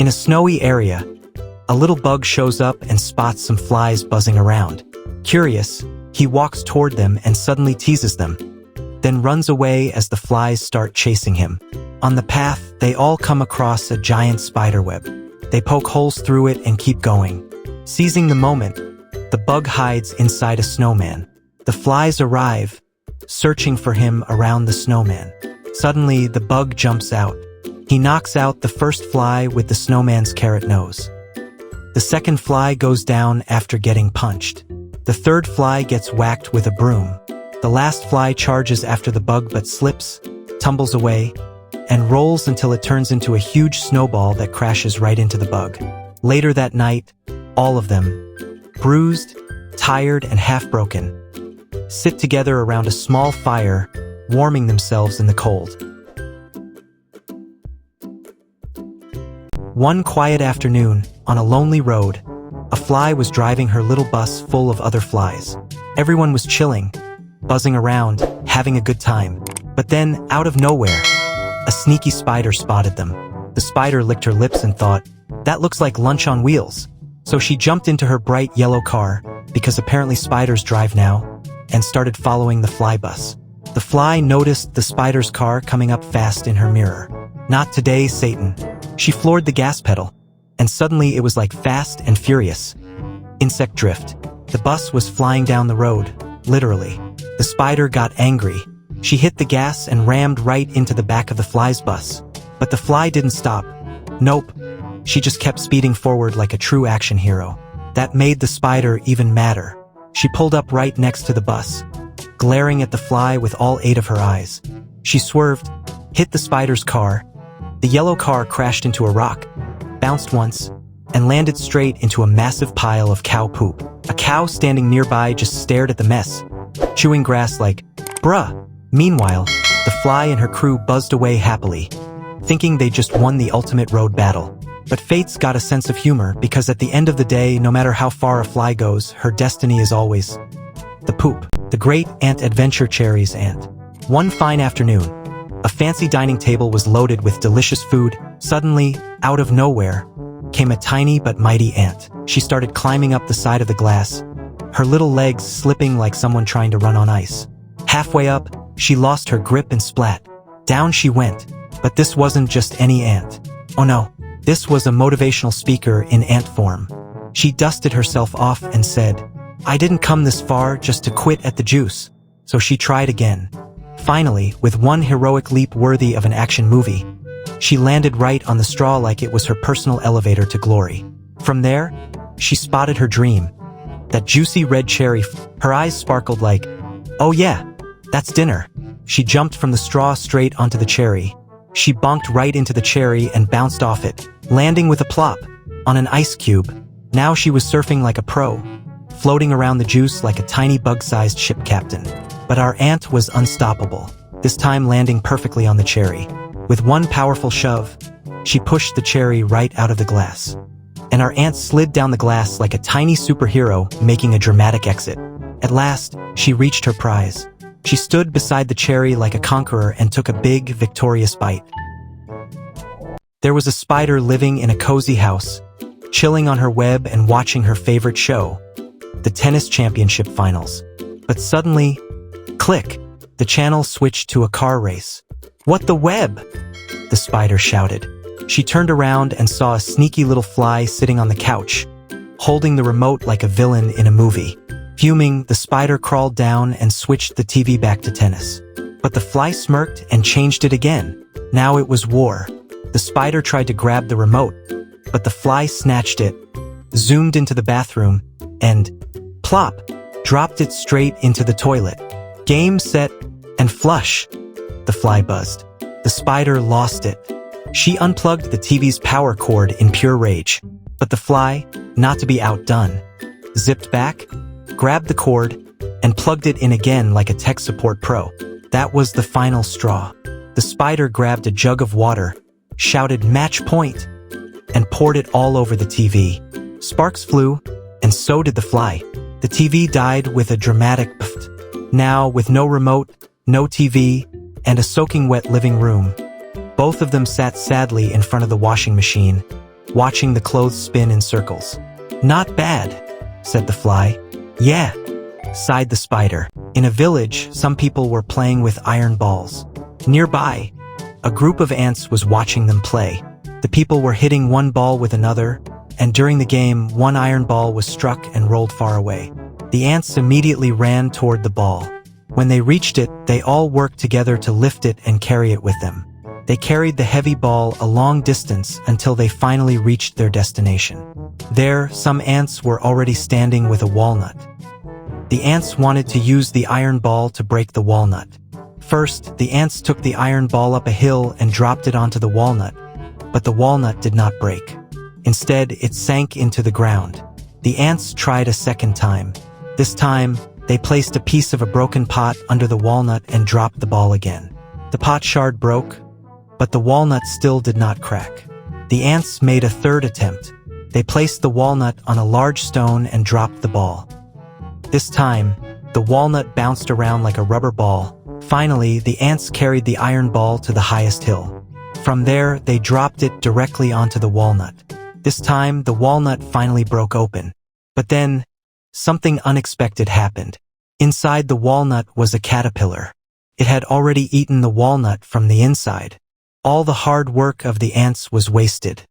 In a snowy area, a little bug shows up and spots some flies buzzing around. Curious, he walks toward them and suddenly teases them, then runs away as the flies start chasing him. On the path, they all come across a giant spider web. They poke holes through it and keep going. Seizing the moment, the bug hides inside a snowman. The flies arrive, searching for him around the snowman. Suddenly, the bug jumps out. He knocks out the first fly with the snowman's carrot nose. The second fly goes down after getting punched. The third fly gets whacked with a broom. The last fly charges after the bug but slips, tumbles away, and rolls until it turns into a huge snowball that crashes right into the bug. Later that night, all of them, bruised, tired, and half-broken, sit together around a small fire, warming themselves in the cold. One quiet afternoon, on a lonely road, a fly was driving her little bus full of other flies. Everyone was chilling, buzzing around, having a good time. But then, out of nowhere, a sneaky spider spotted them. The spider licked her lips and thought, "That looks like lunch on wheels." So she jumped into her bright yellow car, because apparently spiders drive now, and started following the fly bus. The fly noticed the spider's car coming up fast in her mirror. "Not today, Satan." She floored the gas pedal, and suddenly it was like Fast and Furious. Insect drift. The bus was flying down the road, literally. The spider got angry. She hit the gas and rammed right into the back of the fly's bus. But the fly didn't stop. Nope. She just kept speeding forward like a true action hero. That made the spider even madder. She pulled up right next to the bus, glaring at the fly with all 8 of her eyes. She swerved, hit the spider's car. The yellow car crashed into a rock, bounced once, and landed straight into a massive pile of cow poop. A cow standing nearby just stared at the mess, chewing grass like, "Bruh." Meanwhile, the fly and her crew buzzed away happily, thinking they just won the ultimate road battle. But fate's got a sense of humor, because at the end of the day, no matter how far a fly goes, her destiny is always the poop. The Great Ant Adventure Cherry's Ant. One fine afternoon, a fancy dining table was loaded with delicious food. Suddenly, out of nowhere, came a tiny but mighty ant. She started climbing up the side of the glass, her little legs slipping like someone trying to run on ice. Halfway up, she lost her grip and splat. Down she went. But this wasn't just any ant. Oh no, this was a motivational speaker in ant form. She dusted herself off and said, "I didn't come this far just to quit at the juice." So she tried again. Finally, with one heroic leap worthy of an action movie, she landed right on the straw like it was her personal elevator to glory. From there, she spotted her dream, that juicy red cherry. Her eyes sparkled like, "Oh yeah, that's dinner." She jumped from the straw straight onto the cherry. She bonked right into the cherry and bounced off it, landing with a plop on an ice cube. Now she was surfing like a pro, floating around the juice like a tiny bug-sized ship captain. But our ant was unstoppable, this time landing perfectly on the cherry. With one powerful shove, she pushed the cherry right out of the glass. And our ant slid down the glass like a tiny superhero, making a dramatic exit. At last, she reached her prize. She stood beside the cherry like a conqueror and took a big, victorious bite. There was a spider living in a cozy house, chilling on her web and watching her favorite show, the tennis championship finals. But suddenly, click, the channel switched to a car race. "What the web?" the spider shouted. She turned around and saw a sneaky little fly sitting on the couch, holding the remote like a villain in a movie. Fuming, the spider crawled down and switched the TV back to tennis. But the fly smirked and changed it again. Now it was war. The spider tried to grab the remote, but the fly snatched it, zoomed into the bathroom, and, plop, dropped it straight into the toilet. Game, set, and flush, the fly buzzed. The spider lost it. She unplugged the TV's power cord in pure rage. But the fly, not to be outdone, zipped back, grabbed the cord, and plugged it in again like a tech support pro. That was the final straw. The spider grabbed a jug of water, shouted "match point," and poured it all over the TV. Sparks flew, and so did the fly. The TV died with a dramatic pft. Now, with no remote, no TV, and a soaking wet living room, both of them sat sadly in front of the washing machine, watching the clothes spin in circles. "Not bad," said the fly. "Yeah," sighed the spider. In a village, some people were playing with iron balls. Nearby, a group of ants was watching them play. The people were hitting one ball with another, and during the game, one iron ball was struck and rolled far away. The ants immediately ran toward the ball. When they reached it, they all worked together to lift it and carry it with them. They carried the heavy ball a long distance until they finally reached their destination. There, some ants were already standing with a walnut. The ants wanted to use the iron ball to break the walnut. First, the ants took the iron ball up a hill and dropped it onto the walnut, but the walnut did not break. Instead, it sank into the ground. The ants tried a second time. This time, they placed a piece of a broken pot under the walnut and dropped the ball again. The pot shard broke, but the walnut still did not crack. The ants made a third attempt. They placed the walnut on a large stone and dropped the ball. This time, the walnut bounced around like a rubber ball. Finally, the ants carried the iron ball to the highest hill. From there, they dropped it directly onto the walnut. This time, the walnut finally broke open. But then, something unexpected happened. Inside the walnut was a caterpillar. It had already eaten the walnut from the inside. All the hard work of the ants was wasted.